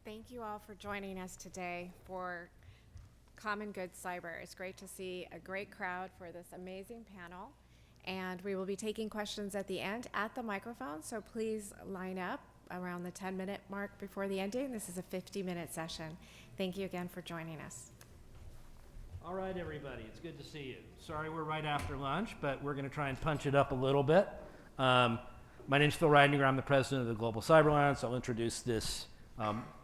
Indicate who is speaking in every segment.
Speaker 1: Thank you all for joining us today for Common Good Cyber. It's great to see a great crowd for this amazing panel. And we will be taking questions at the end at the microphone, so please line up around the 10-minute mark before the ending. This is a 50-minute session. Thank you again for joining us.
Speaker 2: All right, everybody, it's good to see you. Sorry we're right after lunch, but we're going to try and punch it up a little bit. My name's Phil Reidinger. I'm the president of the Global Cyber Alliance. I'll introduce this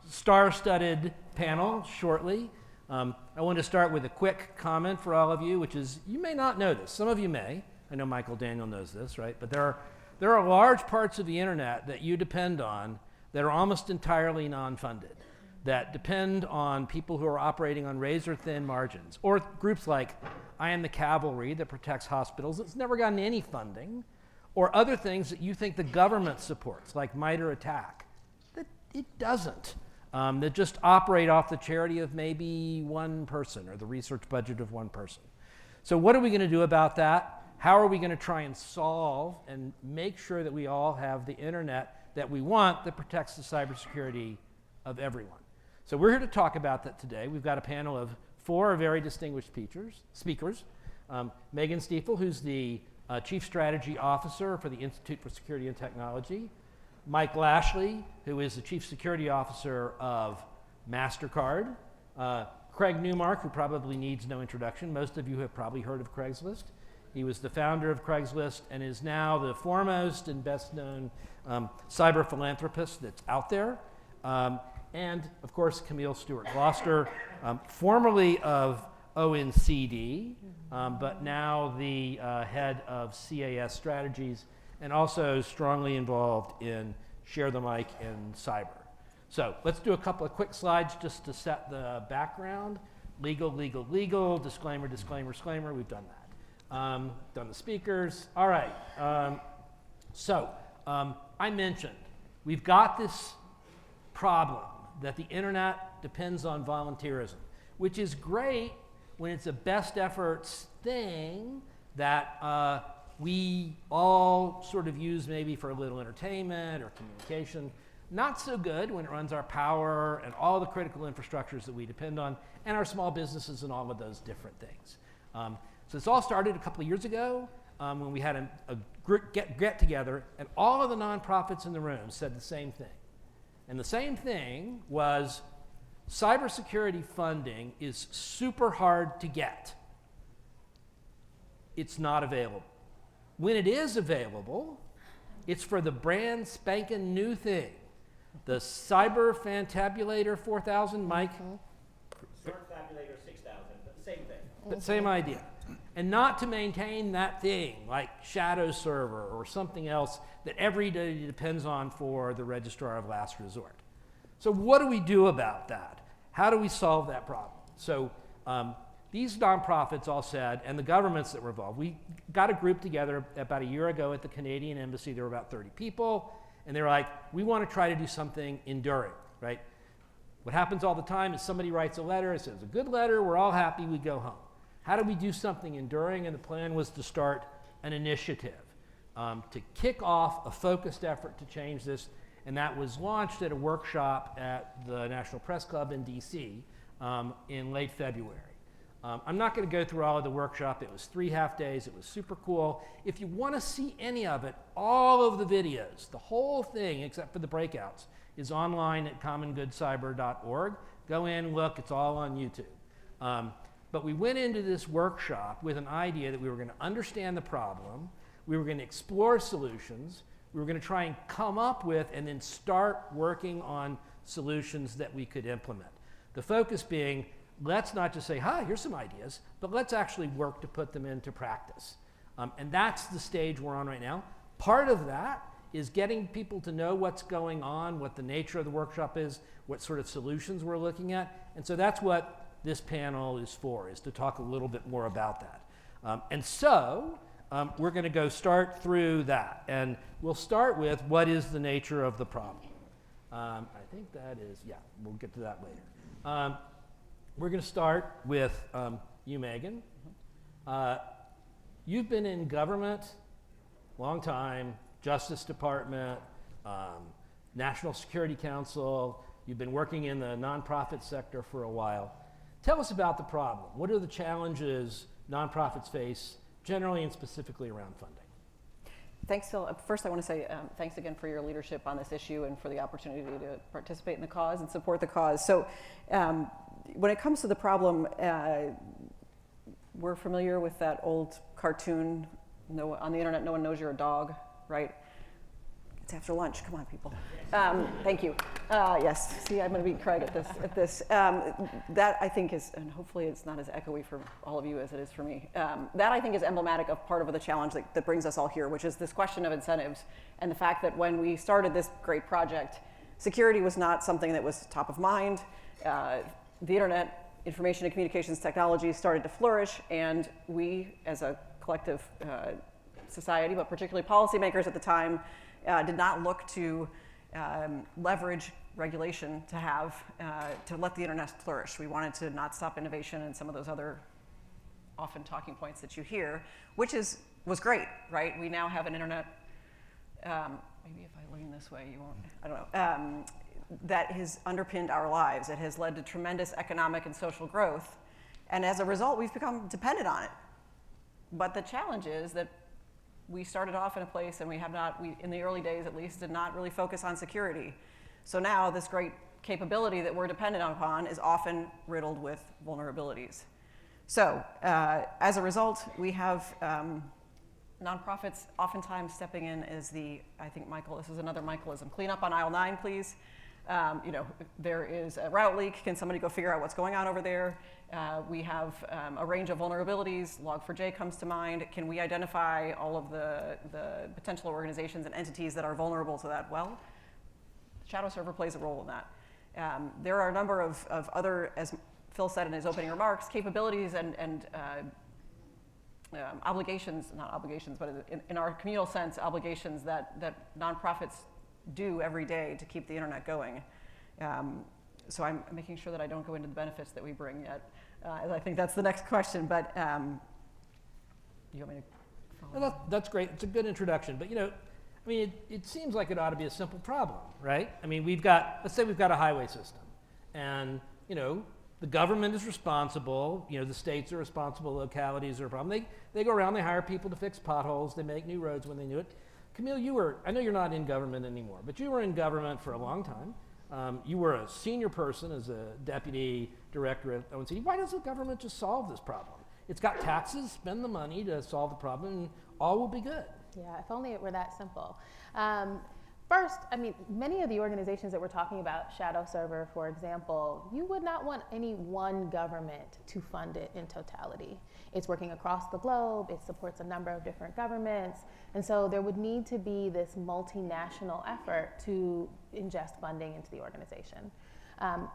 Speaker 2: star-studded panel shortly. I want to start with a quick comment for all of you, which is, you may not know this. Some of you may. I know Michael Daniel knows this, right? But there are large parts of the internet that you depend on that are almost entirely non-funded, that depend on people who are operating on razor-thin margins, or groups like I Am the Cavalry that protects hospitals. It's never gotten any funding, or other things that you think the government supports, like MITRE ATT&CK. That it doesn't. That just operate off the charity of maybe one person or the research budget of one person. So what are we going to do about that? How are we going to try and solve and make sure that we all have the internet that we want that protects the cybersecurity of everyone? So we're here to talk about that today. We've got a panel of four very distinguished speakers. Megan Stiefel, who's the Chief Strategy Officer for the Institute for Security and Technology. Mike Lashley, who is the Chief Security Officer of MasterCard. Craig Newmark, who probably needs no introduction. Most of you have probably heard of Craigslist. He was the founder of Craigslist and is now the foremost and best known cyber philanthropist that's out there. And of course, Camille Stewart-Gloucester, formerly of ONCD, but now the head of CAS Strategies, and also strongly involved in Share the Mic and cyber. So let's do a couple of quick slides just to set the background. Legal, disclaimer, disclaimer, we've done that. Done the speakers. All right. I mentioned we've got this problem that the internet depends on volunteerism, which is great when it's a best efforts thing that we all sort of use maybe for a little entertainment or communication. Not so good when it runs our power and all the critical infrastructures that we depend on and our small businesses and all of those different things. So this all started a couple of years ago when we had a get together, and all of the nonprofits in the room said the same thing. And the same thing was cybersecurity funding is super hard to get. It's not available. When it is available, it's for the brand spanking new thing, the Cyber Fantabulator 4000, Mike?
Speaker 3: Fantabulator 6000, same thing.
Speaker 2: But same idea. And not to maintain that thing like Shadow Server or something else that everybody depends on for the registrar of last resort. So what do we do about that? How do we solve that problem? So these nonprofits all said, and the governments that were involved, we got a group together about a year ago at the Canadian Embassy. There were about 30 people, and they were like, we want to try to do something enduring, right? What happens all the time is somebody writes a letter, it says a good letter, we're all happy, we go home. How do we do something enduring? And the plan was to start an initiative to kick off a focused effort to change this, and that was launched at a workshop at the National Press Club in DC in late February. I'm not going to go through all of the workshop. It was 3 half days. It was super cool. If you want to see any of it, all of the videos, the whole thing, except for the breakouts, is online at commongoodcyber.org. Go in, look. It's all on YouTube. But we went into this workshop with an idea that we were going to understand the problem, we were going to explore solutions, we were going to try and come up with and then start working on solutions that we could implement. The focus being, let's not just say, hi, here's some ideas, but let's actually work to put them into practice. And that's the stage we're on right now. Part of that is getting people to know what's going on, what the nature of the workshop is, what sort of solutions we're looking at. And so that's what this panel is for, is to talk a little bit more about that. We're going to go start through that. And we'll start with what is the nature of the problem. I think that is, yeah, we'll get to that later. We're going to start with you, Megan. You've been in government long time, Justice Department, National Security Council, You've been working in the nonprofit sector for a while. Tell us about the problem. What are the challenges nonprofits face generally and specifically around funding?
Speaker 4: Thanks, Phil. First, I want to say thanks again for your leadership on this issue and for the opportunity to participate in the cause and support the cause. So when it comes to the problem, we're familiar with that old cartoon, on the internet, no one knows you're a dog, right? It's after lunch. Come on, people. Thank you. Yes. See, I'm going to beat Craig at this. That I think is, and hopefully it's not as echoey for all of you as it is for me. That I think is emblematic of part of the challenge that brings us all here, which is this question of incentives and the fact that when we started this great project, security was not something that was top of mind. The internet, information and communications technology started to flourish, and we, as a collective society, but particularly policymakers at the time, did not look to leverage regulation to let the internet flourish. We wanted to not stop innovation and some of those other often talking points that you hear, which was great, right? We now have an internet, maybe if I lean this way, you won't, I don't know, that has underpinned our lives. It has led to tremendous economic and social growth, and as a result, we've become dependent on it. But the challenge is that we started off in a place and we in the early days at least, did not really focus on security. So now this great capability that we're dependent upon is often riddled with vulnerabilities. So as a result, we have nonprofits oftentimes stepping in as I think Michael, this is another Michaelism, clean up on aisle 9, please. There is a route leak. Can somebody go figure out what's going on over there? We have a range of vulnerabilities. Log4j comes to mind. Can we identify all of the potential organizations and entities that are vulnerable to that? Well, Shadow Server plays a role in that. There are a number of other, as Phil said in his opening remarks, capabilities and obligations, not obligations, but in our communal sense, obligations that nonprofits do every day to keep the internet going. So I'm making sure that I don't go into the benefits that we bring yet, as I think that's the next question, but you want me to follow?
Speaker 2: Well, that's great. It's a good introduction, but it seems like it ought to be a simple problem, right? I mean, let's say we've got a highway system, and the government is responsible, the states are responsible, localities are a problem. They go around, they hire people to fix potholes, they make new roads when they do it. Camille, I know you're not in government anymore, but you were in government for a long time. You were a senior person as a deputy director at OECD. Why doesn't the government just solve this problem? It's got taxes, spend the money to solve the problem, and all will be good.
Speaker 5: Yeah, if only it were that simple. First, many of the organizations that we're talking about, Shadow Server, for example, you would not want any one government to fund it in totality. It's working across the globe, it supports a number of different governments, and so there would need to be this multinational effort to ingest funding into the organization.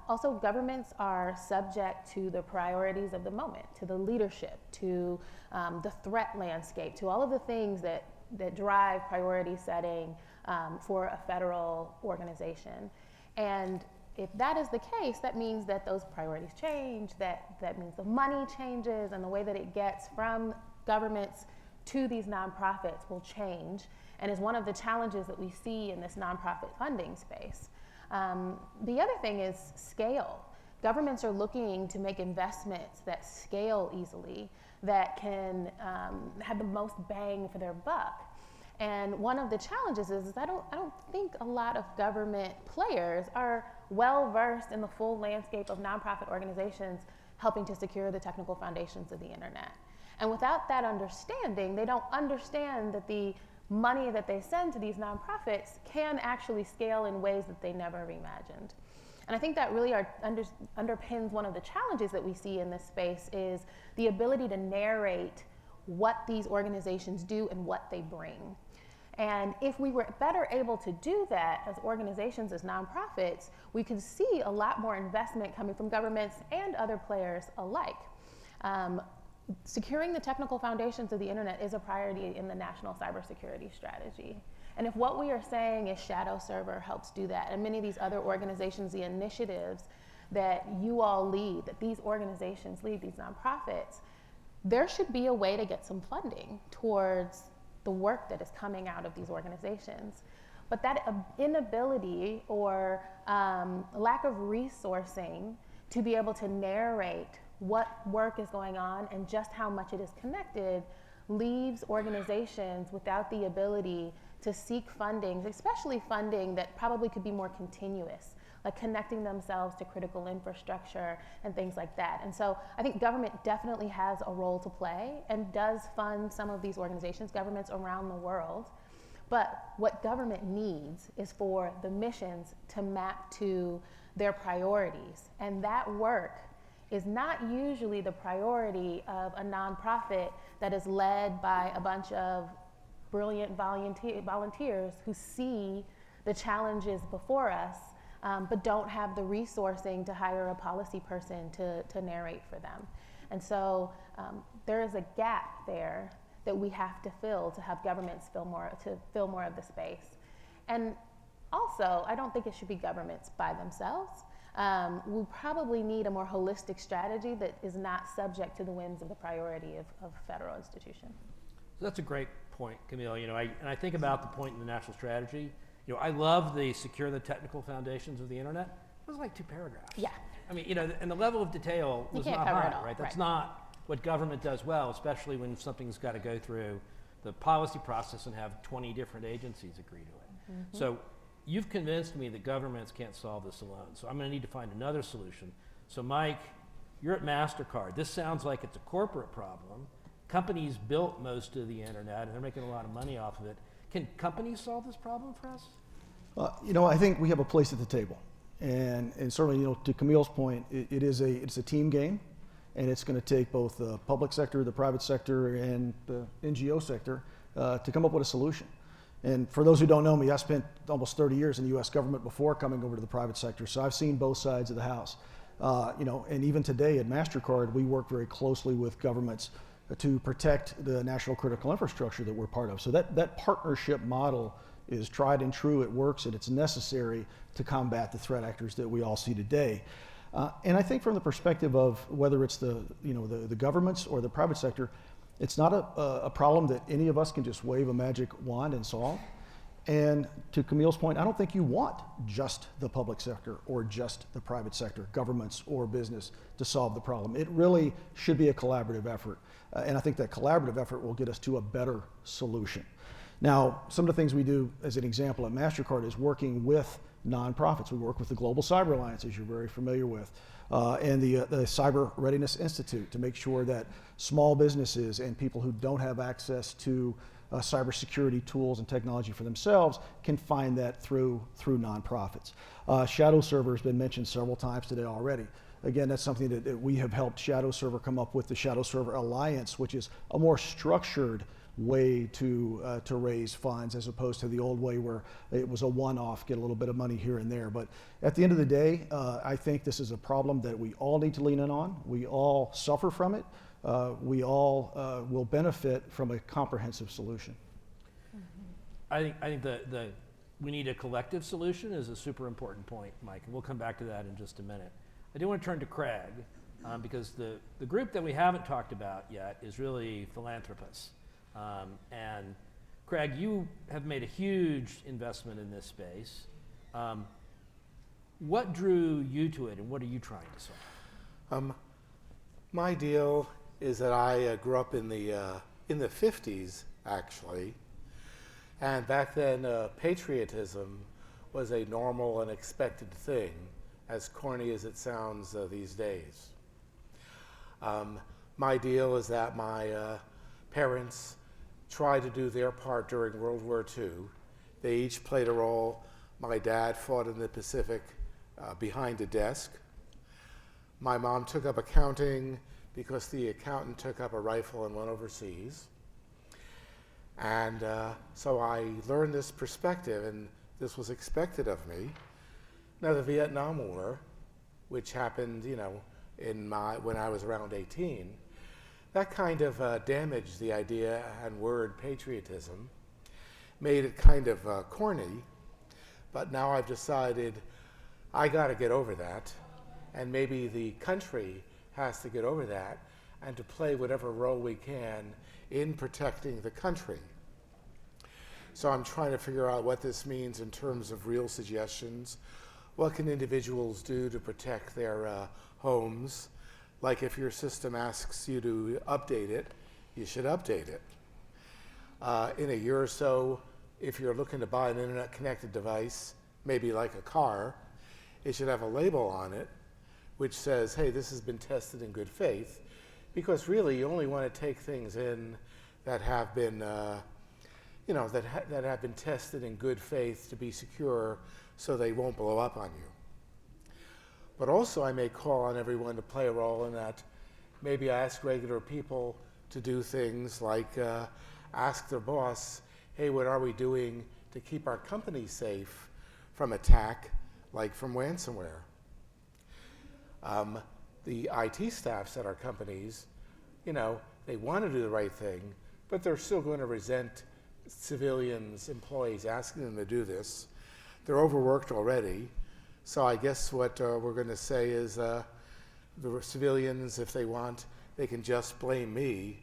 Speaker 5: Also, governments are subject to the priorities of the moment, to the leadership, to the threat landscape, to all of the things that drive priority setting for a federal organization. And if that is the case, that means that those priorities change, that means the money changes, and the way that it gets from governments to these nonprofits will change, and is one of the challenges that we see in this nonprofit funding space. The other thing is scale. Governments are looking to make investments that scale easily, that can have the most bang for their buck. And one of the challenges is I don't think a lot of government players are well versed in the full landscape of nonprofit organizations helping to secure the technical foundations of the internet. And without that understanding, they don't understand that the money that they send to these nonprofits can actually scale in ways that they never imagined. And I think that really underpins one of the challenges that we see in this space is the ability to narrate what these organizations do and what they bring. And if we were better able to do that as organizations, as nonprofits, we could see a lot more investment coming from governments and other players alike. Securing the technical foundations of the internet is a priority in the National Cybersecurity Strategy. And if what we are saying is Shadow Server helps do that, and many of these other organizations, the initiatives that you all lead, that these organizations lead, these nonprofits, there should be a way to get some funding towards the work that is coming out of these organizations. But that inability or lack of resourcing to be able to narrate what work is going on and just how much it is connected leaves organizations without the ability to seek funding, especially funding that probably could be more continuous, like connecting themselves to critical infrastructure and things like that. And so I think government definitely has a role to play and does fund some of these organizations, governments around the world. But what government needs is for the missions to map to their priorities. And that work is not usually the priority of a nonprofit that is led by a bunch of brilliant volunteers who see the challenges before us, but don't have the resourcing to hire a policy person to narrate for them. And so there is a gap there that we have to fill to have governments fill more of the space. And also, I don't think it should be governments by themselves. We probably need a more holistic strategy that is not subject to the whims of the priority of federal institutions.
Speaker 2: So that's a great point, Camille. I think about the point in the national strategy. I love the secure the technical foundations of the internet. It was like 2 paragraphs.
Speaker 5: Yeah.
Speaker 2: I mean, and the level of detail was
Speaker 5: can't
Speaker 2: not
Speaker 5: cover
Speaker 2: high,
Speaker 5: it all,
Speaker 2: right? That's
Speaker 5: right.
Speaker 2: not what government does well, especially when something's got to go through the policy process and have 20 different agencies agree to it.
Speaker 5: Mm-hmm.
Speaker 2: So you've convinced me that governments can't solve this alone. So I'm going to need to find another solution. So Mike, you're at MasterCard. This sounds like it's a corporate problem. Companies built most of the internet and they're making a lot of money off of it. Can companies solve this problem for us?
Speaker 6: I think we have a place at the table. And certainly, to Camille's point, it's a team game. And it's going to take both the public sector, the private sector, and the NGO sector to come up with a solution. And for those who don't know me, I spent almost 30 years in the U.S. government before coming over to the private sector, so I've seen both sides of the house. And even today at MasterCard, we work very closely with governments to protect the national critical infrastructure that we're part of. So that partnership model is tried and true, it works, and it's necessary to combat the threat actors that we all see today. And I think from the perspective of whether it's the governments or the private sector, it's not a problem that any of us can just wave a magic wand and solve. And to Camille's point, I don't think you want just the public sector or just the private sector, governments or business, to solve the problem. It really should be a collaborative effort. And I think that collaborative effort will get us to a better solution. Now, some of the things we do, as an example at MasterCard, is working with nonprofits. We work with the Global Cyber Alliance, as you're very familiar with, and the Cyber Readiness Institute to make sure that small businesses and people who don't have access to cybersecurity tools and technology for themselves can find that through nonprofits. Shadow Server has been mentioned several times today already. Again, that's something that we have helped Shadow Server come up with, the Shadow Server Alliance, which is a more structured way to raise funds as opposed to the old way where it was a one-off, get a little bit of money here and there. But at the end of the day, I think this is a problem that we all need to lean in on. We all suffer from it. We all will benefit from a comprehensive solution.
Speaker 2: I think the we need a collective solution is a super important point, Mike, and we'll come back to that in just a minute. I do want to turn to Craig because the group that we haven't talked about yet is really philanthropists. And Craig, you have made a huge investment in this space. What drew you to it, and what are you trying to solve?
Speaker 7: My deal is that I grew up in the 50s, actually, and back then patriotism was a normal and expected thing, as corny as it sounds these days. My deal is that my parents tried to do their part during World War II. They each played a role. My dad fought in the Pacific behind a desk. My mom took up accounting because the accountant took up a rifle and went overseas. And so I learned this perspective, and this was expected of me. Now, the Vietnam War, which happened, when I was around 18, that kind of damaged the idea and word patriotism, made it kind of corny, but now I've decided I got to get over that, and maybe the country has to get over that and to play whatever role we can in protecting the country. So I'm trying to figure out what this means in terms of real suggestions. What can individuals do to protect their homes? Like if your system asks you to update it, you should update it. In a year or so, if you're looking to buy an internet-connected device, maybe like a car, it should have a label on it which says, hey, this has been tested in good faith, because really you only want to take things in that have been, that have been tested in good faith to be secure so they won't blow up on you. But also I may call on everyone to play a role in that. Maybe I ask regular people to do things like ask their boss, hey, what are we doing to keep our company safe from attack, like from ransomware? The IT staffs at our companies, they want to do the right thing, but they're still going to resent civilians, employees asking them to do this. They're overworked already. So I guess what we're going to say is the civilians, if they want, they can just blame me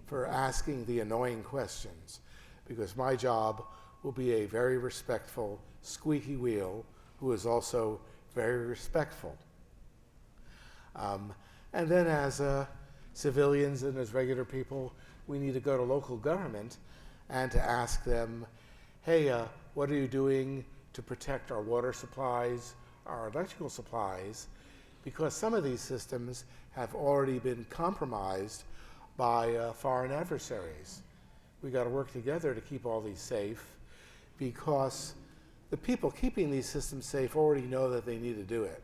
Speaker 7: for asking the annoying questions, because my job will be a very respectful squeaky wheel who is also very respectful. And then as civilians and as regular people, we need to go to local government and to ask them, hey, what are you doing to protect our water supplies, our electrical supplies? Because some of these systems have already been compromised by foreign adversaries. We got to work together to keep all these safe, because the people keeping these systems safe already know that they need to do it.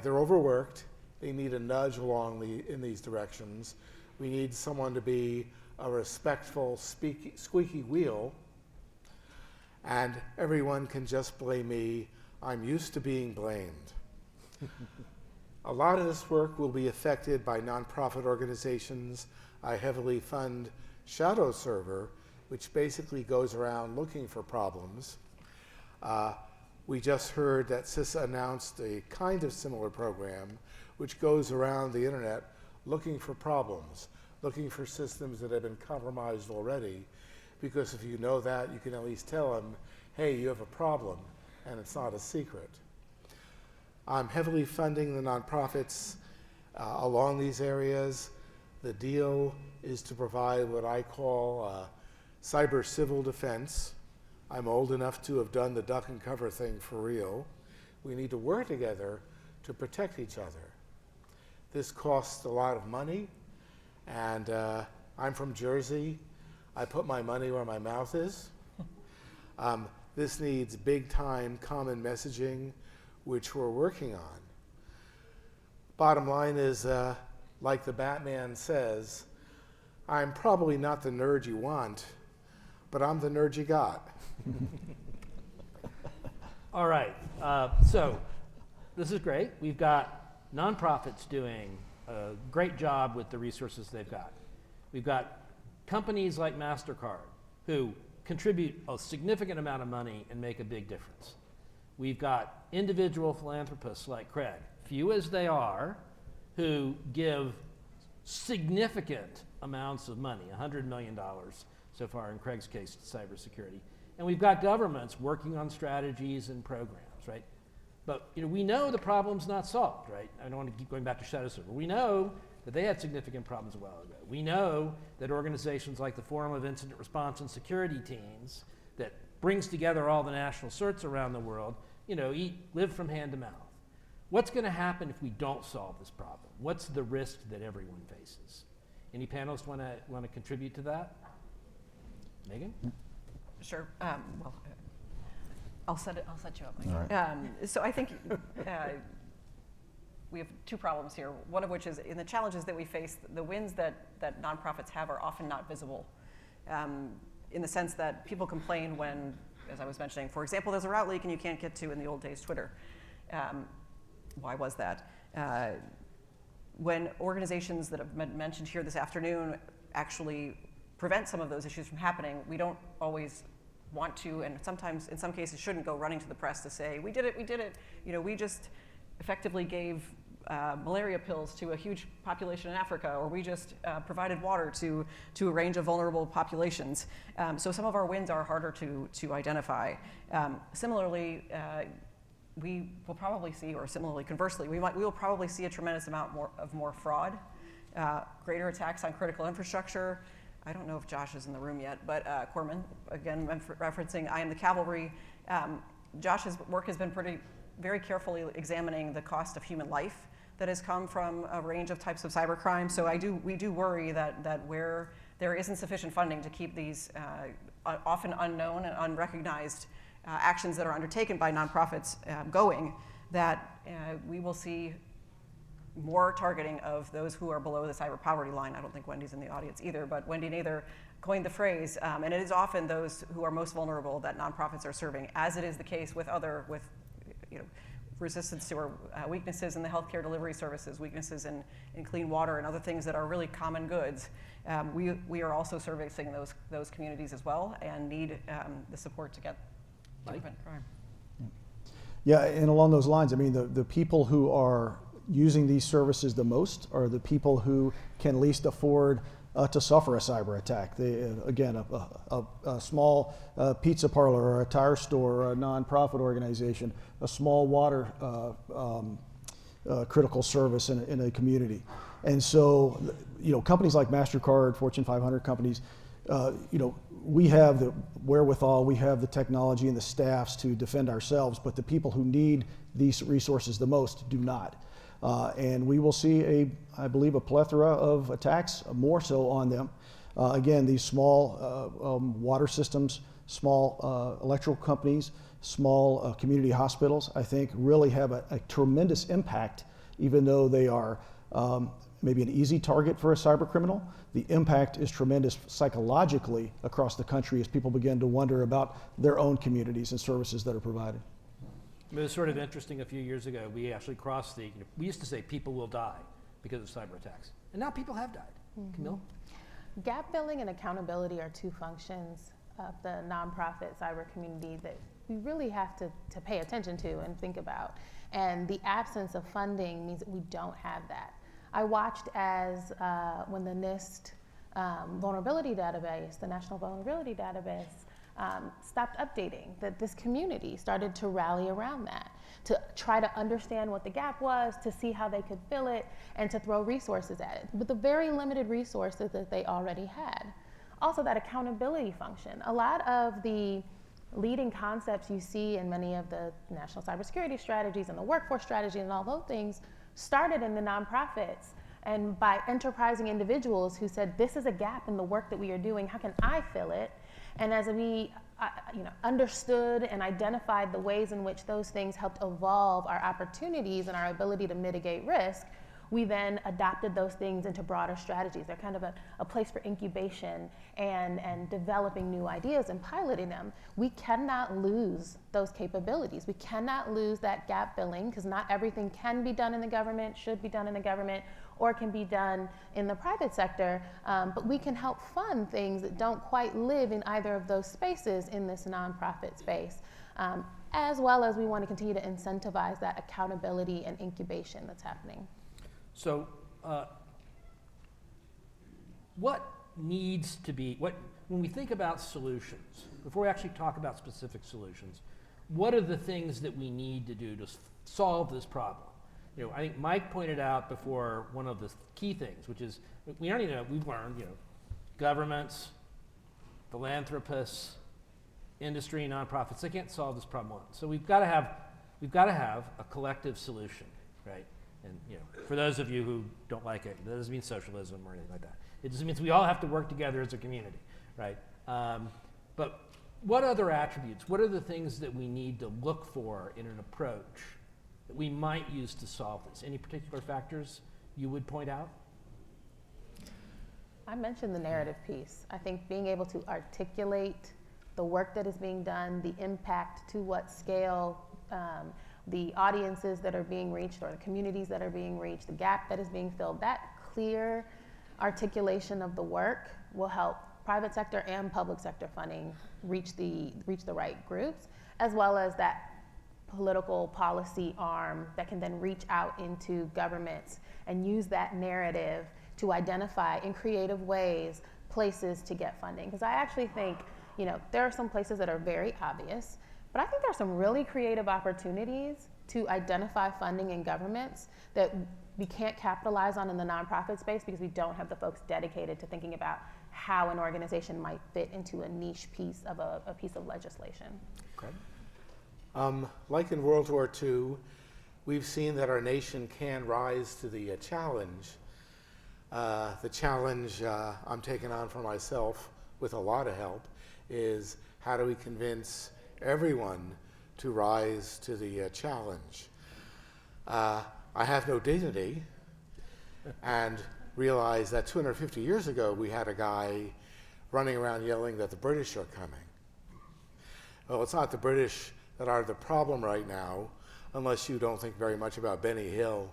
Speaker 7: They're overworked. They need a nudge along in these directions. We need someone to be a respectful, squeaky wheel, and everyone can just blame me. I'm used to being blamed. A lot of this work will be affected by nonprofit organizations. I heavily fund Shadow Server, which basically goes around looking for problems. We just heard that CISA announced a kind of similar program which goes around the internet looking for problems, looking for systems that have been compromised already, because if you know that, you can at least tell them, hey, you have a problem, and it's not a secret. I'm heavily funding the nonprofits along these areas. The deal is to provide what I call cyber civil defense. I'm old enough to have done the duck and cover thing for real. We need to work together to protect each other. This costs a lot of money, and I'm from Jersey. I put my money where my mouth is. This needs big-time common messaging, which we're working on. Bottom line is, like the Batman says, I'm probably not the nerd you want, but I'm the nerd you got.
Speaker 2: All right, so this is great. We've got nonprofits doing a great job with the resources they've got. We've got companies like MasterCard who contribute a significant amount of money and make a big difference. We've got individual philanthropists like Craig, few as they are, who give significant amounts of money, $100 million so far in Craig's case to cybersecurity. And we've got governments working on strategies and programs, right? But we know the problem's not solved, right? I don't want to keep going back to Shadow Server. We know that they had significant problems a while ago. We know that organizations like the Forum of Incident Response and Security Teams that brings together all the national certs around the world, live from hand to mouth. What's going to happen if we don't solve this problem? What's the risk that everyone faces? Any panelists want to contribute to that? Megan?
Speaker 4: Sure. Well, I'll set you up, Mike.
Speaker 6: All right.
Speaker 4: So I think we have two problems here. One of which is in the challenges that we face, the wins that nonprofits have are often not visible, in the sense that people complain when, as I was mentioning, for example, there's a route leak and you can't get to, in the old days, Twitter. Why was that? When organizations that have been mentioned here this afternoon actually prevent some of those issues from happening, we don't always want to, and sometimes, in some cases, shouldn't go running to the press to say, we did it. We just effectively gave malaria pills to a huge population in Africa, or we just provided water to a range of vulnerable populations. So some of our wins are harder to identify. Similarly, we will probably see, or similarly, conversely, we will probably see a tremendous amount more fraud, greater attacks on critical infrastructure. I don't know if Josh is in the room yet, but Corman, again, referencing I Am the Cavalry. Josh's work has been very carefully examining the cost of human life that has come from a range of types of cybercrime. So we do worry that where there isn't sufficient funding to keep these often unknown and unrecognized actions that are undertaken by nonprofits going, that we will see more targeting of those who are below the cyber poverty line. I don't think Wendy's in the audience either, but Wendy Nather coined the phrase, and it is often those who are most vulnerable that nonprofits are serving, as it is the case with resistance to weaknesses in the healthcare delivery services, weaknesses in clean water, and other things that are really common goods. We are also servicing those communities as well, and need the support to get to prevent crime.
Speaker 6: Yeah, and along those lines, I mean, the people who are using these services the most are the people who can least afford to suffer a cyber attack. Again, a small pizza parlor or a tire store or a nonprofit organization, a small water critical service in a community. And so, companies like MasterCard, Fortune 500 companies, we have the wherewithal, we have the technology and the staffs to defend ourselves, but the people who need these resources the most do not. And we will see I believe, a plethora of attacks, more so on them. Again, these small water systems, small electrical companies, small community hospitals, I think really have a tremendous impact, even though they are maybe an easy target for a cyber criminal. The impact is tremendous psychologically across the country as people begin to wonder about their own communities and services that are provided.
Speaker 2: It was sort of interesting a few years ago. We actually crossed we used to say people will die because of cyber attacks. And now people have died. Mm-hmm. Camille?
Speaker 5: Gap filling and accountability are two functions of the nonprofit cyber community that we really have to pay attention to and think about. And the absence of funding means that we don't have that. I watched as when the NIST vulnerability database, the National Vulnerability Database, stopped updating, that this community started to rally around that, to try to understand what the gap was, to see how they could fill it, and to throw resources at it with the very limited resources that they already had. Also, that accountability function. A lot of the leading concepts you see in many of the national cybersecurity strategies and the workforce strategy and all those things started in the nonprofits and by enterprising individuals who said, this is a gap in the work that we are doing, how can I fill it? And as we understood and identified the ways in which those things helped evolve our opportunities and our ability to mitigate risk, we then adopted those things into broader strategies. They're kind of a place for incubation and developing new ideas and piloting them. We cannot lose those capabilities. We cannot lose that gap filling, because not everything can be done in the government, should be done in the government, or can be done in the private sector, but we can help fund things that don't quite live in either of those spaces in this nonprofit space, as well as we want to continue to incentivize that accountability and incubation that's happening.
Speaker 2: So what needs to be, when we think about solutions, before we actually talk about specific solutions, what are the things that we need to do to solve this problem? I think Mike pointed out before one of the key things, which is we've learned, governments, philanthropists, industry, nonprofits, they can't solve this problem alone. So we've got to have a collective solution, right? And for those of you who don't like it, that doesn't mean socialism or anything like that. It just means we all have to work together as a community, right? But what other attributes, what are the things that we need to look for in an approach that we might use to solve this? Any particular factors you would point out?
Speaker 5: I mentioned the narrative piece. I think being able to articulate the work that is being done, the impact, to what scale, the audiences that are being reached or the communities that are being reached, the gap that is being filled, that clear articulation of the work will help private sector and public sector funding reach the right groups, as well as that political policy arm that can then reach out into governments and use that narrative to identify in creative ways places to get funding. Because I actually think, you know, there are some places that are very obvious, but I think there are some really creative opportunities to identify funding in governments that we can't capitalize on in the nonprofit space because we don't have the folks dedicated to thinking about how an organization might fit into a niche piece of a piece of legislation.
Speaker 7: Like in World War II, we've seen that our nation can rise to the challenge. The challenge I'm taking on for myself with a lot of help is how do we convince everyone to rise to the challenge? I have no dignity and realize that 250 years ago we had a guy running around yelling that the British are coming. Well, it's not the British that are the problem right now, unless you don't think very much about Benny Hill.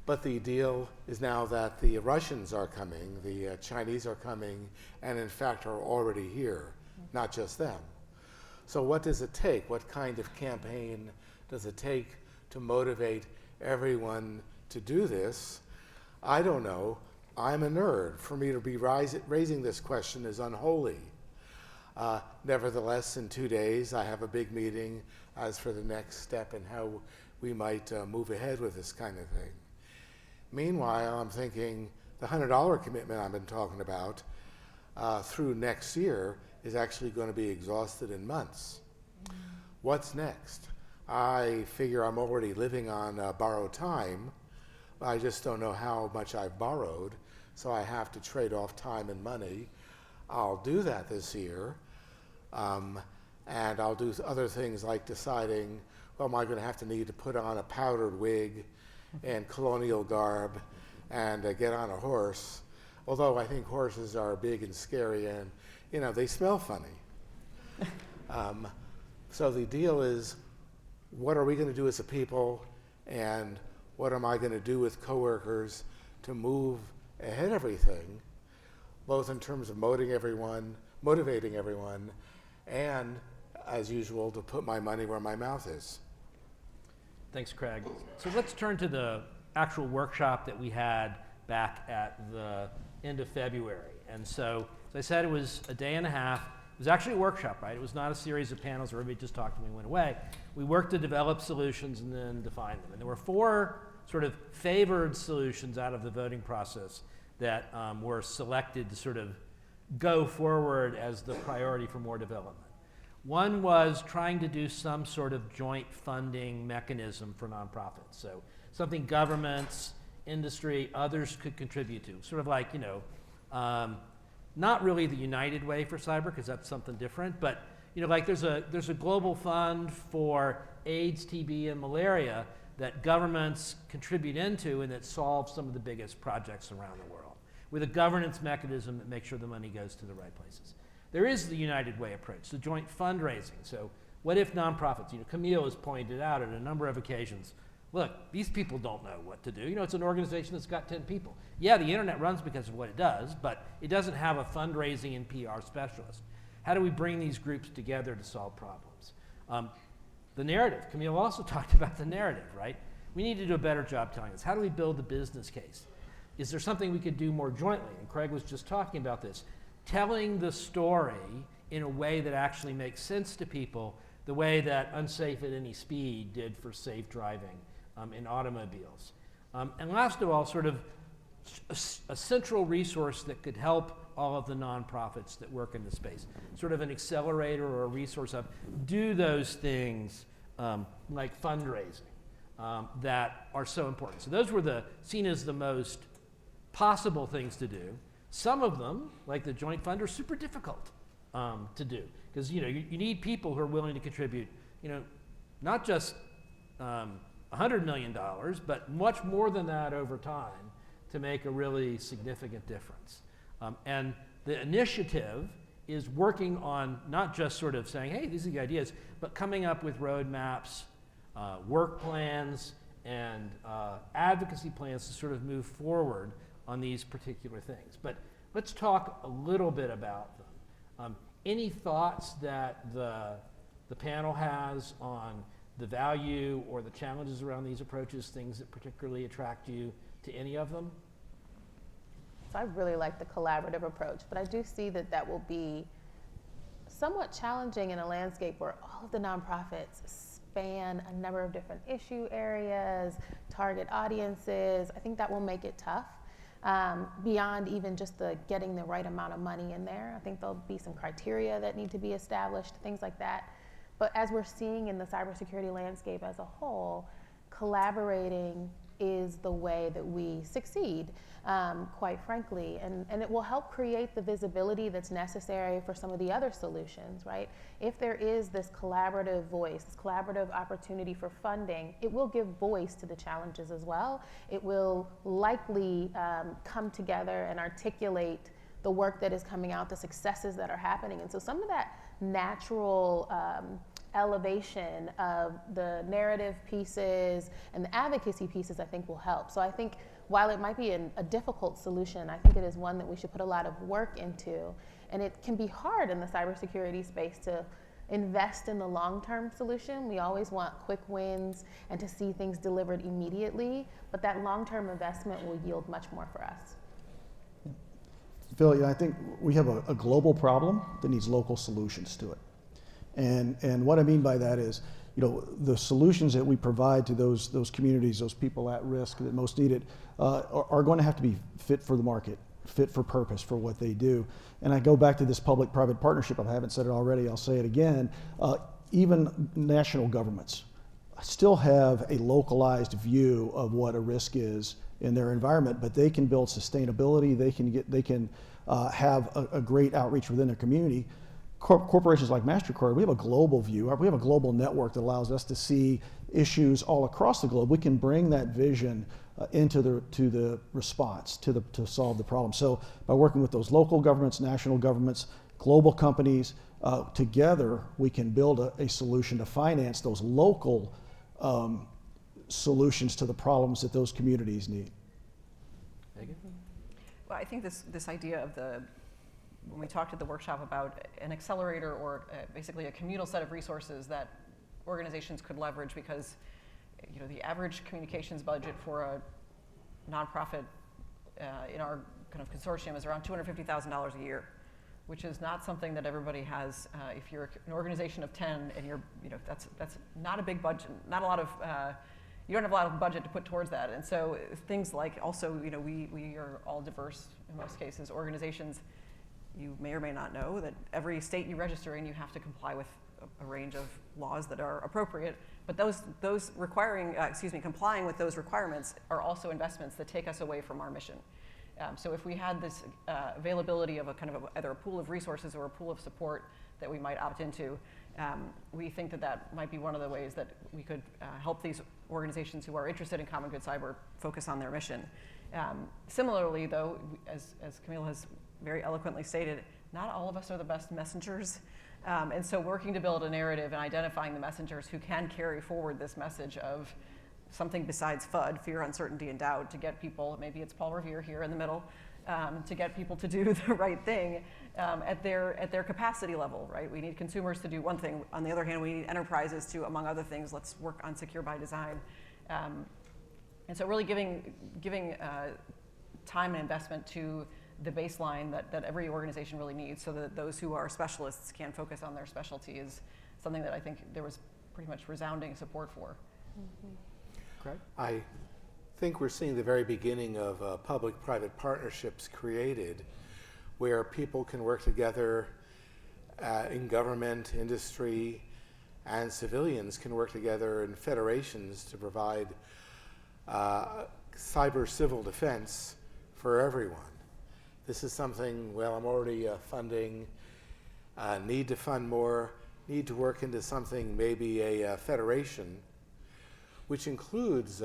Speaker 7: But the deal is now that the Russians are coming, the Chinese are coming, and in fact are already here, not just them. So what does it take? What kind of campaign does it take to motivate everyone to do this? I don't know. I'm a nerd. For me to be raising this question is unholy. Nevertheless, in 2 days, I have a big meeting as for the next step and how we might move ahead with this kind of thing. Meanwhile, I'm thinking the $100 commitment I've been talking about through next year is actually going to be exhausted in months. What's next? I figure I'm already living on borrowed time. I just don't know how much I've borrowed, so I have to trade off time and money. I'll do that this year, and I'll do other things like deciding, well, am I going to have to need to put on a powdered wig and colonial garb and get on a horse, although I think horses are big and scary and, you know, they smell funny. So the deal is, what are we going to do as a people, and what am I going to do with coworkers to move ahead everything, both in terms of motivating everyone, and, as usual, to put my money where my mouth is.
Speaker 2: Thanks, Craig. So let's turn to the actual workshop that we had back at the end of February. And so, as I said, it was a day and a half. It was actually a workshop, right? It was not a series of panels where everybody just talked and we went away. We worked to develop solutions and then define them. And there were 4 sort of favored solutions out of the voting process that were selected to sort of go forward as the priority for more development. One was trying to do some sort of joint funding mechanism for nonprofits. So something governments, industry, others could contribute to. Sort of like, you know, not really the United Way for cyber, because that's something different, but you know, like there's a global fund for AIDS, TB, and malaria that governments contribute into and that solves some of the biggest projects around the world with a governance mechanism that makes sure the money goes to the right places. There is the United Way approach, the joint fundraising. So what if nonprofits, you know, Camille has pointed out at a number of occasions, look, these people don't know what to do. You know, it's an organization that's got 10 people. Yeah, the internet runs because of what it does, but it doesn't have a fundraising and PR specialist. How do we bring these groups together to solve problems? The narrative, Camille also talked about the narrative, right? We need to do a better job telling us. How do we build the business case? Is there something we could do more jointly? And Craig was just talking about this. Telling the story in a way that actually makes sense to people, the way that Unsafe at Any Speed did for safe driving in automobiles. And last of all, sort of a central resource that could help all of the nonprofits that work in the space. Sort of an accelerator or a resource of do those things like fundraising that are so important. So those were seen as the most possible things to do. Some of them, like the joint fund, are super difficult to do because you know you need people who are willing to contribute. You know, not just $100 million, but much more than that over time to make a really significant difference. And the initiative is working on not just sort of saying, hey, these are the ideas, but coming up with roadmaps, work plans, and advocacy plans to sort of move forward on these particular things. But let's talk a little bit about them. Any thoughts that the the panel has on the value or the challenges around these approaches, things that particularly attract you to any of them?
Speaker 5: So I really like the collaborative approach, but I do see that that will be somewhat challenging in a landscape where all of the nonprofits span a number of different issue areas, target audiences. I think that will make it tough. Beyond even just the getting the right amount of money in there. I think there'll be some criteria that need to be established, things like that. But as we're seeing in the cybersecurity landscape as a whole, collaborating is the way that we succeed, quite frankly. And it will help create the visibility that's necessary for some of the other solutions, right? If there is this collaborative voice, this collaborative opportunity for funding, it will give voice to the challenges as well. It will likely come together and articulate the work that is coming out, the successes that are happening. And so some of that natural elevation of the narrative pieces and the advocacy pieces, I think, will help. So I think while it might be a difficult solution, I think it is one that we should put a lot of work into. And it can be hard in the cybersecurity space to invest in the long-term solution. We always want quick wins and to see things delivered immediately, but that long-term investment will yield much more for us.
Speaker 6: Phil, I think we have a global problem that needs local solutions to it. And what I mean by that is, the solutions that we provide to those communities, those people at risk that most need it, are going to have to be fit for the market, fit for purpose for what they do. And I go back to this public-private partnership. I haven't said it already, I'll say it again. Even national governments still have a localized view of what a risk is in their environment, but they can build sustainability, they can have a great outreach within their community. Corporations like MasterCard, we have a global view. We have a global network that allows us to see issues all across the globe. We can bring that vision into the response to solve the problem. So by working with those local governments, national governments, global companies, together we can build a solution to finance those local solutions to the problems that those communities need.
Speaker 2: Megan?
Speaker 4: Well, I think this idea of when we talked at the workshop about an accelerator or basically a communal set of resources that organizations could leverage, because the average communications budget for a nonprofit in our kind of consortium is around $250,000 a year, which is not something that everybody has. If you're an organization of 10 and that's not a big budget, not a lot of, you don't have a lot of budget to put towards that. And so things like also, we are all diverse in most cases. Organizations, you may or may not know that every state you register in, you have to comply with a range of laws that are appropriate. But those complying with those requirements are also investments that take us away from our mission. So if we had this availability of either a pool of resources or a pool of support that we might opt into, we think that might be one of the ways that we could help these organizations who are interested in common good cyber focus on their mission. Similarly, though, as Camille has very eloquently stated, not all of us are the best messengers. And so working to build a narrative and identifying the messengers who can carry forward this message of something besides FUD, fear, uncertainty, and doubt, to get people, maybe it's Paul Revere here in the middle, to get people to do the right thing at their capacity level, right? We need consumers to do one thing. On the other hand, we need enterprises to, among other things, let's work on secure by design. And so really giving time and investment to the baseline that every organization really needs, so that those who are specialists can focus on their specialty, is something that I think there was pretty much resounding support for.
Speaker 5: Mm-hmm.
Speaker 2: Craig?
Speaker 7: I think we're seeing the very beginning of public-private partnerships created, where people can work together in government, industry, and civilians can work together in federations to provide cyber civil defense for everyone. This is something, I'm already funding, need to fund more, need to work into something, maybe a federation, which includes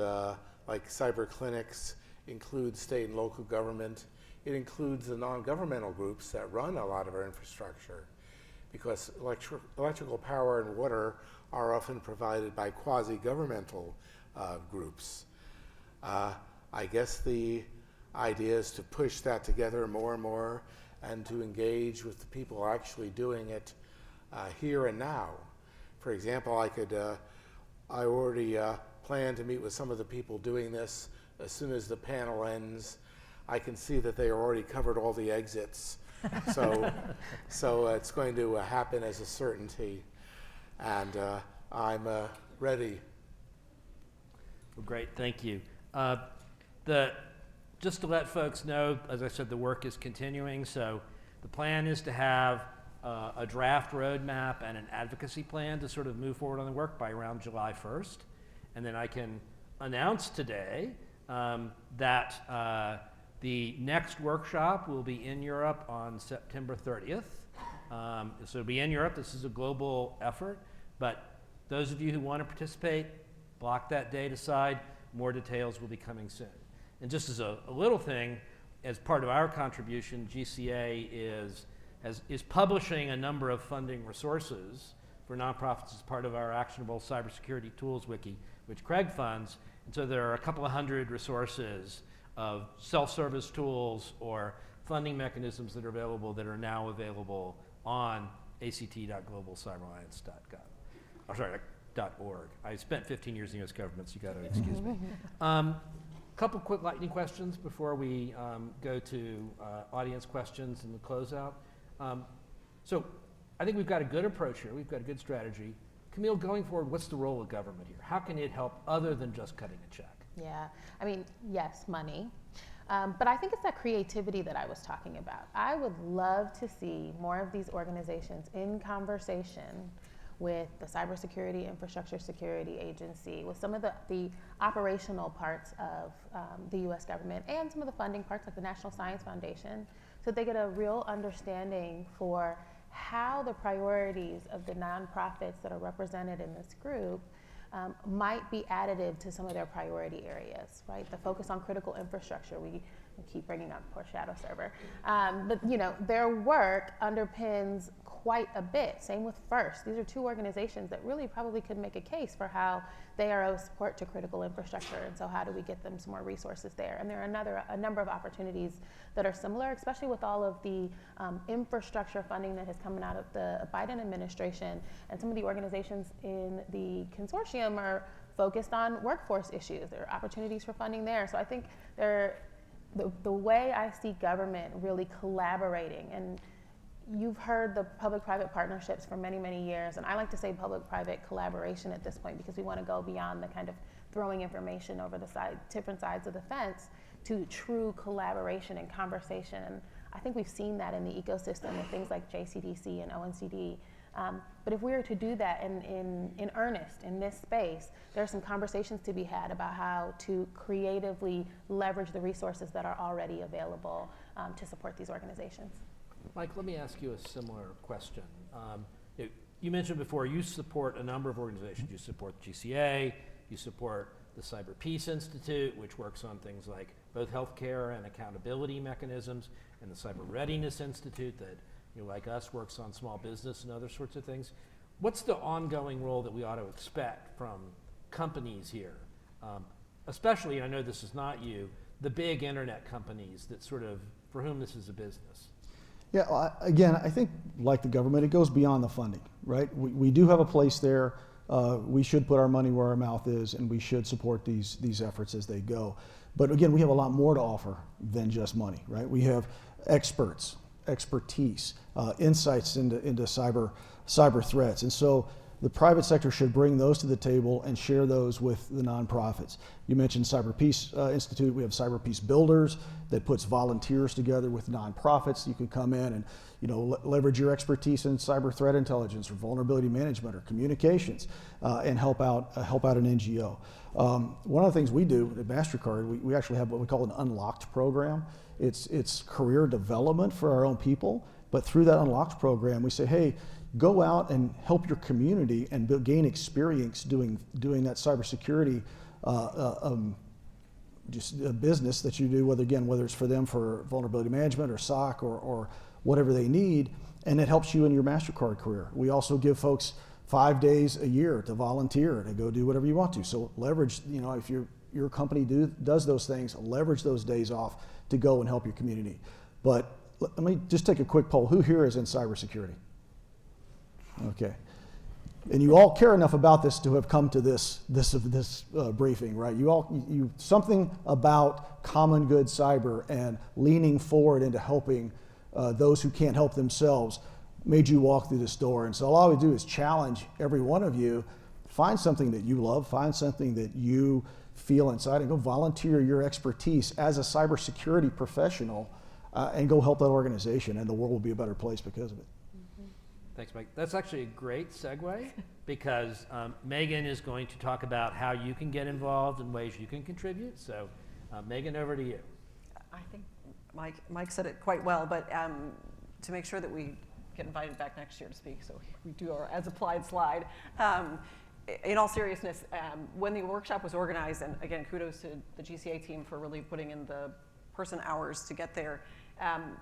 Speaker 7: like cyber clinics, includes state and local government. It includes the non-governmental groups that run a lot of our infrastructure, because electrical power and water are often provided by quasi-governmental groups. I guess the idea is to push that together more and more, and to engage with the people actually doing it here and now. For example, I already plan to meet with some of the people doing this as soon as the panel ends. I can see that they already covered all the exits. So it's going to happen as a certainty. And I'm ready.
Speaker 2: Well, great, thank you. Just to let folks know, as I said, the work is continuing. So the plan is to have a draft roadmap and an advocacy plan to sort of move forward on the work by around July 1st. And then I can announce today that the next workshop will be in Europe on September 30th. So it'll be in Europe. This is a global effort, but those of you who want to participate, block that date aside. More details will be coming soon. And just as a little thing, as part of our contribution, GCA is publishing a number of funding resources for nonprofits as part of our Actionable Cybersecurity Tools Wiki, which Craig funds. And so there are a couple of hundred resources of self-service tools or funding mechanisms that are now available on act.globalcyberalliance.org. I spent 15 years in the U.S. government, so you got to excuse me. Couple quick lightning questions before we go to audience questions and the closeout. So I think we've got a good approach here. We've got a good strategy. Camille, going forward, what's the role of government here? How can it help other than just cutting a check?
Speaker 5: Yeah, I mean, yes, money. But I think it's that creativity that I was talking about. I would love to see more of these organizations in conversation with the Cybersecurity Infrastructure Security Agency, with some of the operational parts of the US government and some of the funding parts like the National Science Foundation, so they get a real understanding for how the priorities of the nonprofits that are represented in this group might be additive to some of their priority areas, right? The focus on critical infrastructure, we keep bringing up poor Shadow Server, but you know, their work underpins quite a bit. Same with FIRST. These are two organizations that really probably could make a case for how they are a support to critical infrastructure, and so how do we get them some more resources there? And there are a number of opportunities that are similar, especially with all of the infrastructure funding that has come out of the Biden administration, and some of the organizations in the consortium are focused on workforce issues. There are opportunities for funding there. So I think the way I see government really collaborating, and you've heard the public-private partnerships for many, many years, and I like to say public-private collaboration at this point because we want to go beyond the kind of throwing information over the different sides of the fence to true collaboration and conversation. And I think we've seen that in the ecosystem with things like JCDC and ONCD. But if we were to do that in earnest in this space, there are some conversations to be had about how to creatively leverage the resources that are already available to support these organizations.
Speaker 2: Mike, let me ask you a similar question. You mentioned before you support a number of organizations. You support GCA, you support the Cyber Peace Institute, which works on things like both healthcare and accountability mechanisms, and the Cyber Readiness Institute that, like us, works on small business and other sorts of things. What's the ongoing role that we ought to expect from companies here? Especially, I know this is not you, the big internet companies that for whom this is a business.
Speaker 6: Yeah, again, I think like the government, it goes beyond the funding, right? We do have a place there. We should put our money where our mouth is, and we should support these efforts as they go. But again, we have a lot more to offer than just money, right? We have expertise, insights into cyber threats. And so the private sector should bring those to the table and share those with the nonprofits. You mentioned Cyber Peace Institute. We have Cyber Peace Builders that puts volunteers together with nonprofits. You can come in and leverage your expertise in cyber threat intelligence or vulnerability management or communications and help out an NGO. One of the things we do at MasterCard, we actually have what we call an Unlocked program. It's career development for our own people, but through that Unlocked program, we say, hey, go out and help your community and gain experience doing that cybersecurity just a business that you do, whether it's for them for vulnerability management or SOC or whatever they need, and it helps you in your MasterCard career. We also give folks 5 days a year to volunteer to go do whatever you want to. So leverage, if your company does those things, leverage those days off to go and help your community. But let me just take a quick poll. Who here is in cybersecurity? Okay. And you all care enough about this to have come to this briefing, right? You something about common good cyber and leaning forward into helping those who can't help themselves made you walk through this door. And so all I would do is challenge every one of you, find something that you love, find something that you feel inside, and go volunteer your expertise as a cybersecurity professional and go help that organization, and the world will be a better place because of it.
Speaker 2: Thanks, Mike. That's actually a great segue because Megan is going to talk about how you can get involved and ways you can contribute. So, Megan, over to you.
Speaker 4: I think Mike said it quite well, but to make sure that we get invited back next year to speak, so we do our as applied slide. In all seriousness, when the workshop was organized, and again, kudos to the GCA team for really putting in the person hours to get there,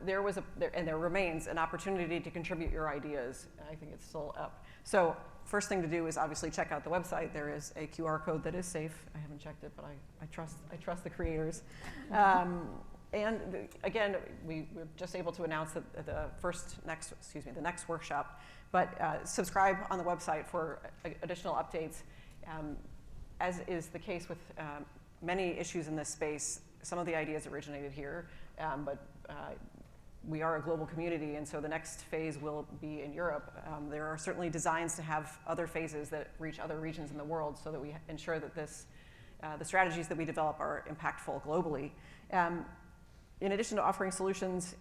Speaker 4: there was and there remains an opportunity to contribute your ideas. I think it's still up. So first thing to do is obviously check out the website. There is a QR code that is safe. I haven't checked it, but I trust the creators. Again, we're just able to announce that the next workshop, but subscribe on the website for additional updates. As is the case with many issues in this space, some of the ideas originated here, but we are a global community, and so the next phase will be in Europe. There are certainly designs to have other phases that reach other regions in the world so that we ensure that the strategies that we develop are impactful globally. In addition to offering solutions,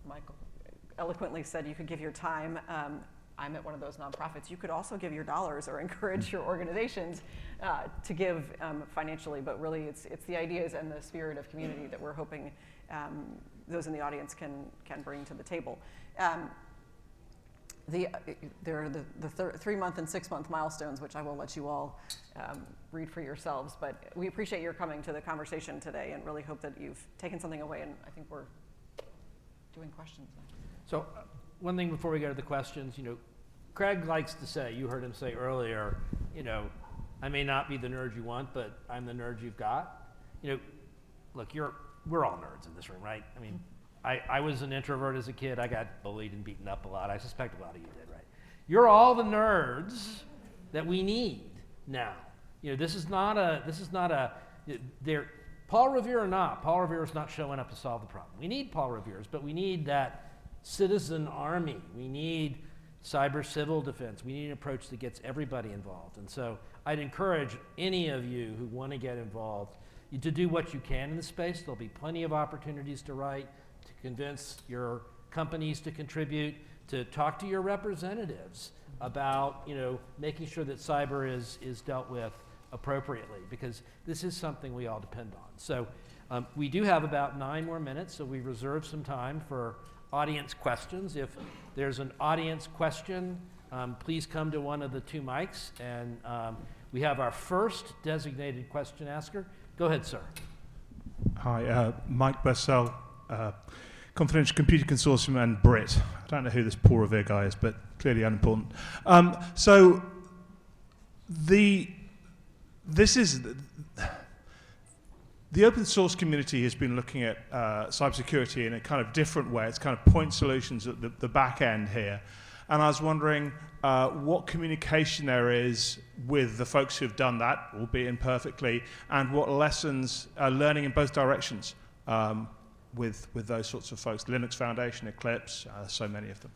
Speaker 4: Michael eloquently said you could give your time. I'm at one of those nonprofits. You could also give your dollars or encourage your organizations to give financially, but really it's the ideas and the spirit of community that we're hoping those in the audience can bring to the table. There are the 3-month and 6-month milestones, which I will let you all read for yourselves, but we appreciate your coming to the conversation today and really hope that you've taken something away, and I think we're doing questions now.
Speaker 2: So one thing before we go to the questions, Craig likes to say, you heard him say earlier, I may not be the nerd you want, but I'm the nerd you've got. Look, we're all nerds in this room, right? I mean, I was an introvert as a kid. I got bullied and beaten up a lot. I suspect a lot of you did, right? You're all the nerds that we need now. This is not a, Paul Revere or not, Paul Revere is not showing up to solve the problem. We need Paul Revere's, but we need that citizen army. We need cyber civil defense. We need an approach that gets everybody involved. And so I'd encourage any of you who want to get involved to do what you can in the space. There'll be plenty of opportunities to write, to convince your companies to contribute, to talk to your representatives about making sure that cyber is dealt with appropriately, because this is something we all depend on. So we do have about 9 more minutes, so we reserve some time for audience questions. If there's an audience question, please come to one of the 2 mics, and we have our first designated question asker. Go ahead, sir.
Speaker 8: Hi, Mike Bursell, Confidential Computer Consortium and Brit. I don't know who this Paul Revere guy is, but clearly unimportant. The open source community has been looking at cybersecurity in a kind of different way. It's kind of point solutions at the back end here. And I was wondering what communication there is with the folks who've done that, albeit imperfectly, and what lessons learning in both directions with those sorts of folks. Linux Foundation, Eclipse, so many of them.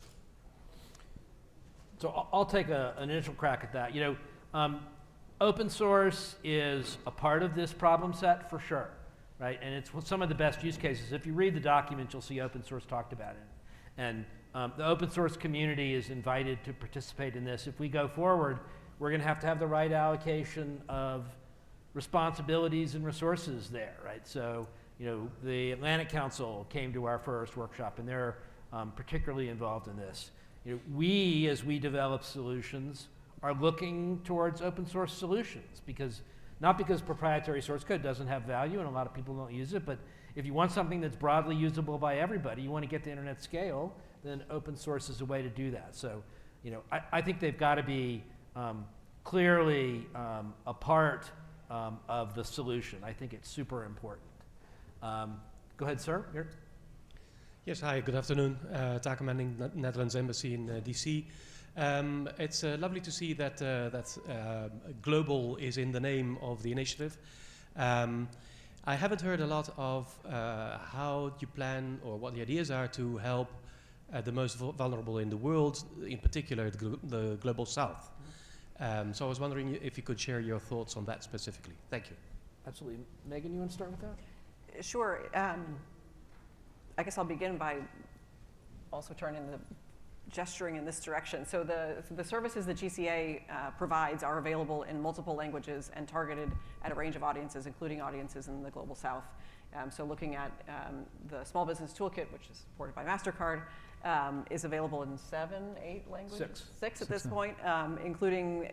Speaker 2: So I'll take an initial crack at that. Open source is a part of this problem set for sure, right? And it's some of the best use cases. If you read the document, you'll see open source talked about it. And the open source community is invited to participate in this. If we go forward, we're going to have the right allocation of responsibilities and resources there, right? So, the Atlantic Council came to our first workshop, and they're particularly involved in this. We, as we develop solutions, are looking towards open source solutions, not because proprietary source code doesn't have value and a lot of people don't use it, but if you want something that's broadly usable by everybody, you want to get to internet scale, then open source is a way to do that. So, I think they've got to be clearly a part of the solution. I think it's super important. Go ahead, sir.
Speaker 9: Yes, hi, good afternoon. Taken Manning, Netherlands Embassy in DC. It's lovely to see that global is in the name of the initiative. I haven't heard a lot of how you plan or what the ideas are to help the most vulnerable in the world, in particular the Global South. So I was wondering if you could share your thoughts on that specifically. Thank you.
Speaker 2: Absolutely. Megan, you want to start with that?
Speaker 4: Sure. I guess I'll begin by also turning the gesturing in this direction. So the services that GCA provides are available in multiple languages and targeted at a range of audiences, including audiences in the Global South. So looking at the Small Business Toolkit, which is supported by MasterCard, is available in 7, 8 languages? Six at this point, including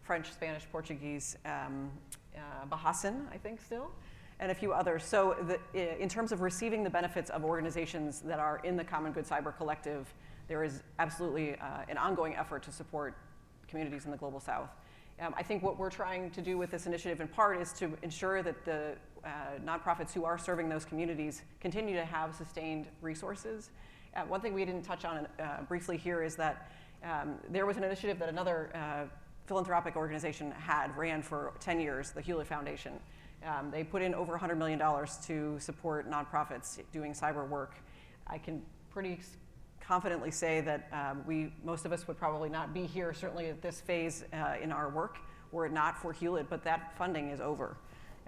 Speaker 4: French, Spanish, Portuguese, Bahasan, I think still, and a few others. So in terms of receiving the benefits of organizations that are in the Common Good Cyber Collective, there is absolutely an ongoing effort to support communities in the Global South. I think what we're trying to do with this initiative in part is to ensure that the nonprofits who are serving those communities continue to have sustained resources. One thing we didn't touch on briefly here is that there was an initiative that another philanthropic organization ran for 10 years, the Hewlett Foundation. They put in over $100 million to support nonprofits doing cyber work. I can pretty confidently say that most of us would probably not be here, certainly at this phase in our work, were it not for Hewlett, but that funding is over.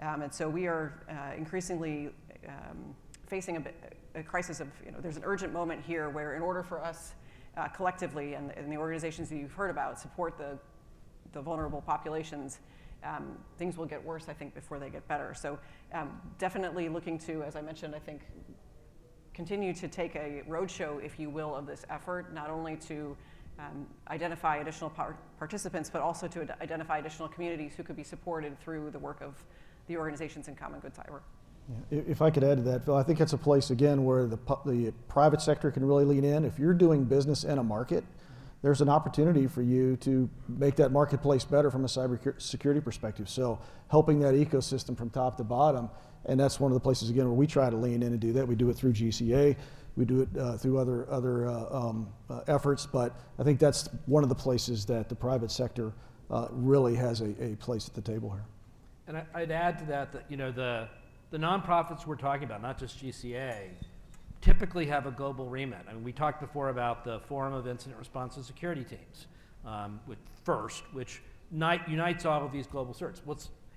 Speaker 4: And so we are increasingly facing a crisis of, there's an urgent moment here where in order for us collectively and the organizations that you've heard about support the vulnerable populations, things will get worse, I think, before they get better. So definitely looking to, as I mentioned, I think, continue to take a roadshow, if you will, of this effort, not only to identify additional participants, but also to identify additional communities who could be supported through the work of the organizations in Common Good Cyber.
Speaker 6: Yeah. If I could add to that, Phil, I think that's a place, again, where the private sector can really lean in. If you're doing business in a market, there's an opportunity for you to make that marketplace better from a cybersecurity perspective. So helping that ecosystem from top to bottom, and that's one of the places, again, where we try to lean in and do that. We do it through GCA, we do it through other efforts, but I think that's one of the places that the private sector really has a place at the table here.
Speaker 2: And I'd add to that, the nonprofits we're talking about, not just GCA, typically have a global remit. I mean, we talked before about the Forum of Incident Response and Security Teams, with FIRST, which unites all of these global certs.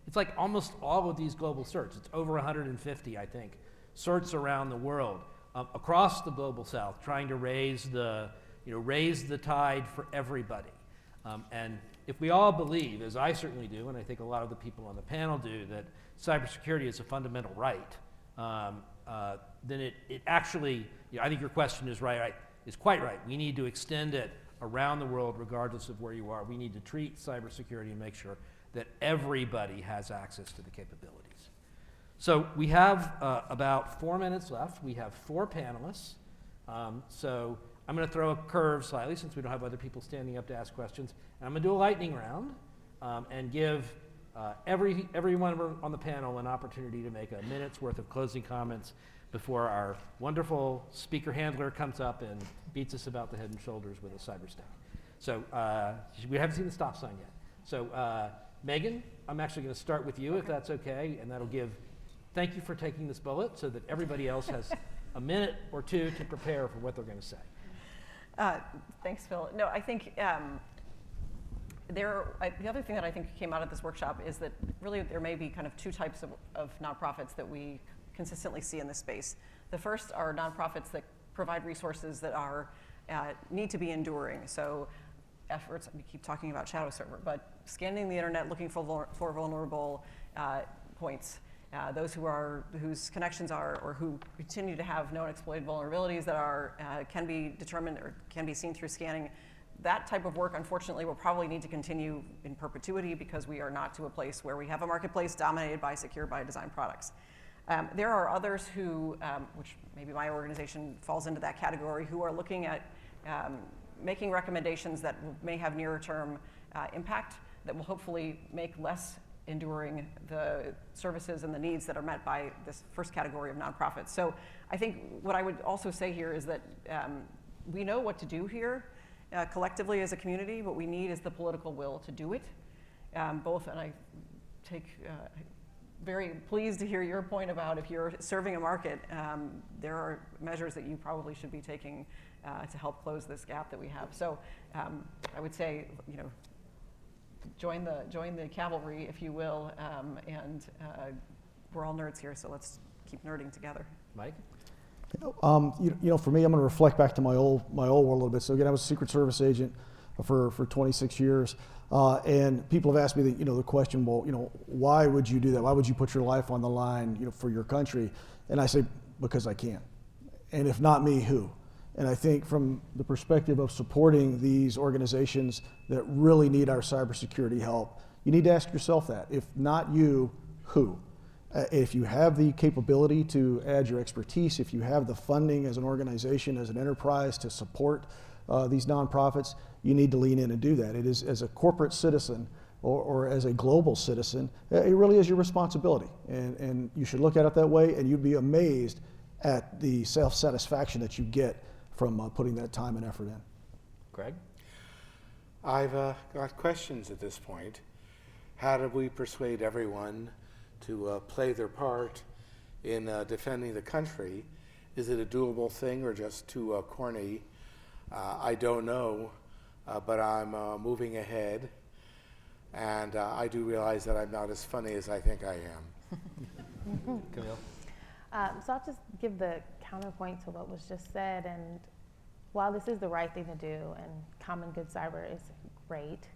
Speaker 2: It's like almost all of these global certs. It's over 150, I think, certs around the world, across the Global South, trying to raise the tide for everybody. And if we all believe, as I certainly do, and I think a lot of the people on the panel do, that cybersecurity is a fundamental right, then it actually, I think your question is quite right. We need to extend it around the world, regardless of where you are. We need to treat cybersecurity and make sure that everybody has access to the capabilities. So we have about 4 minutes left. We have 4 panelists. So I'm going to throw a curve slightly, since we don't have other people standing up to ask questions. And I'm going to do a lightning round and give everyone on the panel an opportunity to make a minute's worth of closing comments before our wonderful speaker handler comes up and beats us about the head and shoulders with a cyber stick. So we haven't seen the stop sign yet. So Megan, I'm actually going to start with you, if that's okay, and that'll thank you for taking this bullet so that everybody else has a minute or two to prepare for what they're going to say.
Speaker 4: Thanks, Phil. No, I think the other thing that I think came out of this workshop is that really there may be kind of 2 types of nonprofits that we consistently see in this space. The first are nonprofits that provide resources that need to be enduring. So efforts, we keep talking about shadow server, but scanning the internet looking for vulnerable points. Those whose connections are, or who continue to have known exploited vulnerabilities that can be determined or can be seen through scanning. That type of work, unfortunately, will probably need to continue in perpetuity because we are not to a place where we have a marketplace dominated by secure by design products. There are others who, which maybe my organization falls into that category, who are looking at making recommendations that may have nearer term impact that will hopefully make less enduring the services and the needs that are met by this first category of nonprofits. So I think what I would also say here is that we know what to do here. collectively as a community. What we need is the political will to do it. Both, and I take very pleased to hear your point about if you're serving a market, there are measures that you probably should be taking to help close this gap that we have. So I would say, join the cavalry, if you will, and we're all nerds here, so let's keep nerding together.
Speaker 2: Mike?
Speaker 6: For me, I'm going to reflect back to my old world a little bit. So again, I was a Secret Service agent for 26 years, and people have asked me the question, well, why would you do that? Why would you put your life on the line, for your country? And I say, because I can. And if not me, who? And I think from the perspective of supporting these organizations that really need our cybersecurity help, you need to ask yourself that. If not you, who? If you have the capability to add your expertise, if you have the funding as an organization, as an enterprise to support these nonprofits, you need to lean in and do that. It is, as a corporate citizen or as a global citizen, it really is your responsibility. And you should look at it that way, and you'd be amazed at the self-satisfaction that you get from putting that time and effort in.
Speaker 2: Greg?
Speaker 7: I've got questions at this point. How do we persuade everyone to play their part in defending the country? Is it a doable thing or just too corny? I don't know, but I'm moving ahead, and I do realize that I'm not as funny as I think I am.
Speaker 2: Camille?
Speaker 5: So I'll just give the counterpoint to what was just said, and while this is the right thing to do, and Common Good Cyber is great,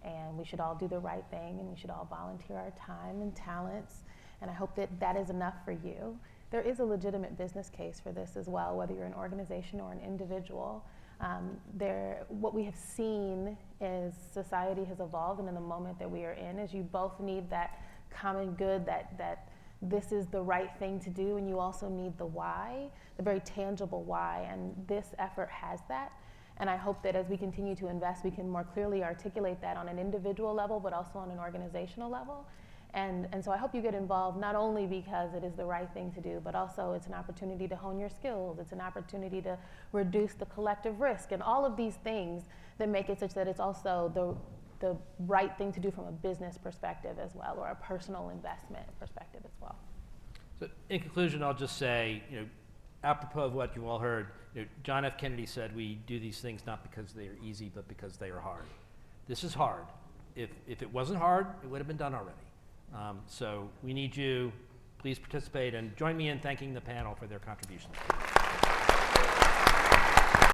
Speaker 5: and we should all do the right thing, and we should all volunteer our time and talents, and I hope that that is enough for you. There is a legitimate business case for this as well, whether you're an organization or an individual. What we have seen is society has evolved, and in the moment that we are in, is you both need that common good, that this is the right thing to do, and you also need the why, the very tangible why, and this effort has that. And I hope that as we continue to invest, we can more clearly articulate that on an individual level, but also on an organizational level. And so I hope you get involved, not only because it is the right thing to do, but also it's an opportunity to hone your skills. It's an opportunity to reduce the collective risk, and all of these things that make it such that it's also the right thing to do from a business perspective as well, or a personal investment perspective as well.
Speaker 2: So in conclusion, I'll just say, apropos of what you all heard, John F. Kennedy said we do these things not because they are easy, but because they are hard. This is hard. If it wasn't hard, it would have been done already. So we need you. Please participate and join me in thanking the panel for their contributions.